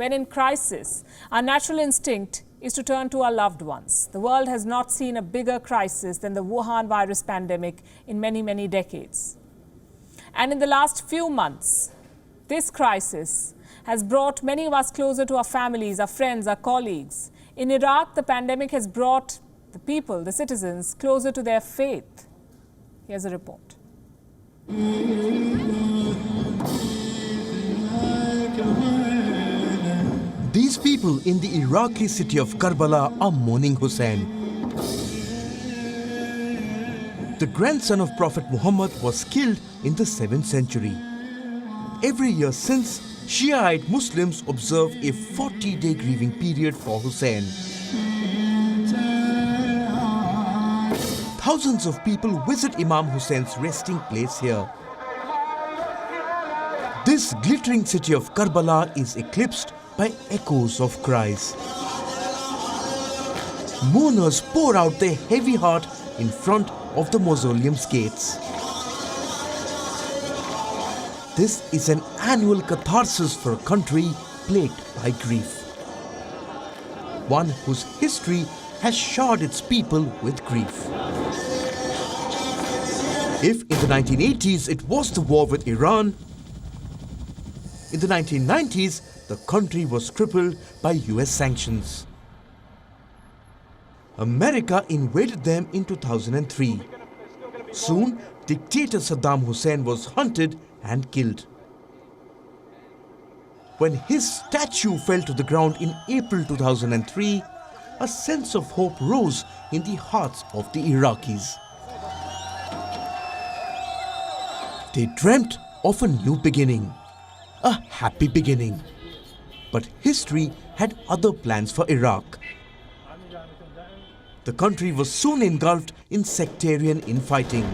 When in crisis, our natural instinct is to turn to our loved ones. The world has not seen a bigger crisis than the Wuhan virus pandemic in many, many decades. And in the last few months, this crisis has brought many of us closer to our families, our friends, our colleagues. In Iraq, the pandemic has brought the people, the citizens, closer to their faith. Here's a report. These people in the Iraqi city of Karbala are mourning Hussein. The grandson of Prophet Muhammad was killed in the 7th century. Every year since, Shiite Muslims observe a 40-day grieving period for Hussein. Thousands of people visit Imam Hussein's resting place here. This glittering city of Karbala is eclipsed by echoes of cries. Mourners pour out their heavy heart in front of the mausoleum's gates. This is an annual catharsis for a country plagued by grief. One whose history has showered its people with grief. If in the 1980s it was the war with Iran, in the 1990s the country was crippled by US sanctions. America invaded them in 2003. Soon, dictator Saddam Hussein was hunted and killed. When his statue fell to the ground in April 2003, a sense of hope rose in the hearts of the Iraqis. They dreamt of a new beginning, a happy beginning. But history had other plans for Iraq. The country was soon engulfed in sectarian infighting.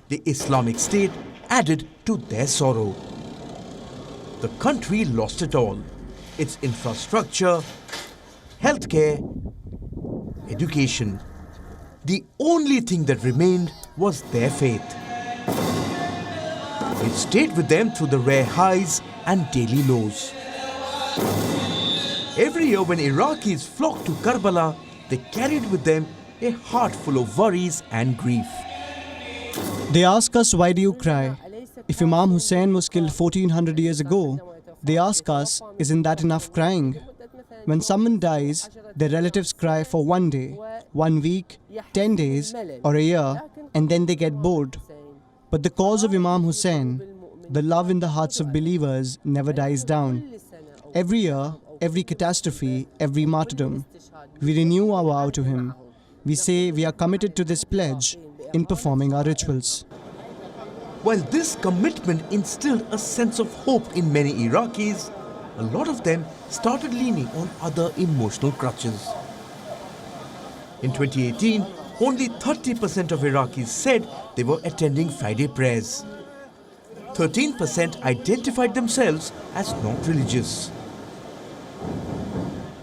The Islamic State added to their sorrow. The country lost it all: its infrastructure, healthcare, education. The only thing that remained was their faith. It stayed with them through the rare highs and daily lows. Every year when Iraqis flocked to Karbala, they carried with them a heart full of worries and grief. They ask us, why do you cry? If Imam Hussein was killed 1400 years ago, they ask us, isn't that enough crying? When someone dies, their relatives cry for 1 day, 1 week, 10 days or a year, and then they get bored. But the cause of Imam Hussein, the love in the hearts of believers, never dies down. Every year, every catastrophe, every martyrdom, we renew our vow to him. We say we are committed to this pledge in performing our rituals. While this commitment instilled a sense of hope in many Iraqis, a lot of them started leaning on other emotional crutches. In 2018, only 30% of Iraqis said they were attending Friday prayers. 13% identified themselves as not religious.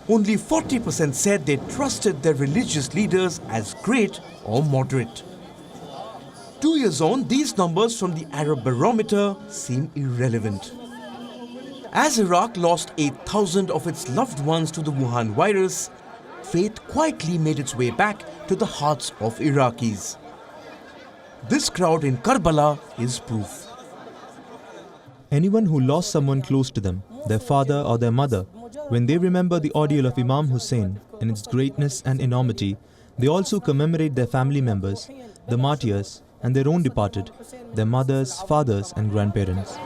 Only 40% said they trusted their religious leaders as great or moderate. 2 years on, these numbers from the Arab Barometer seem irrelevant. As Iraq lost 8,000 of its loved ones to the Wuhan virus, faith quietly made its way back to the hearts of Iraqis. This crowd in Karbala is proof. Anyone who lost someone close to them, their father or their mother, when they remember the ordeal of Imam Hussein in its greatness and enormity, they also commemorate their family members, the martyrs, and their own departed, their mothers, fathers, and grandparents.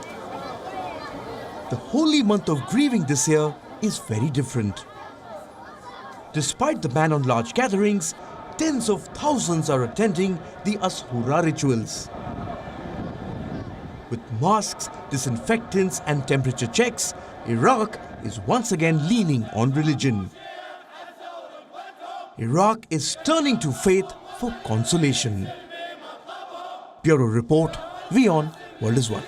The holy month of grieving this year is very different. Despite the ban on large gatherings, tens of thousands are attending the Ashura rituals. With masks, disinfectants, and temperature checks, Iraq is once again leaning on religion. Iraq is turning to faith for consolation. Bureau Report, WION World is One.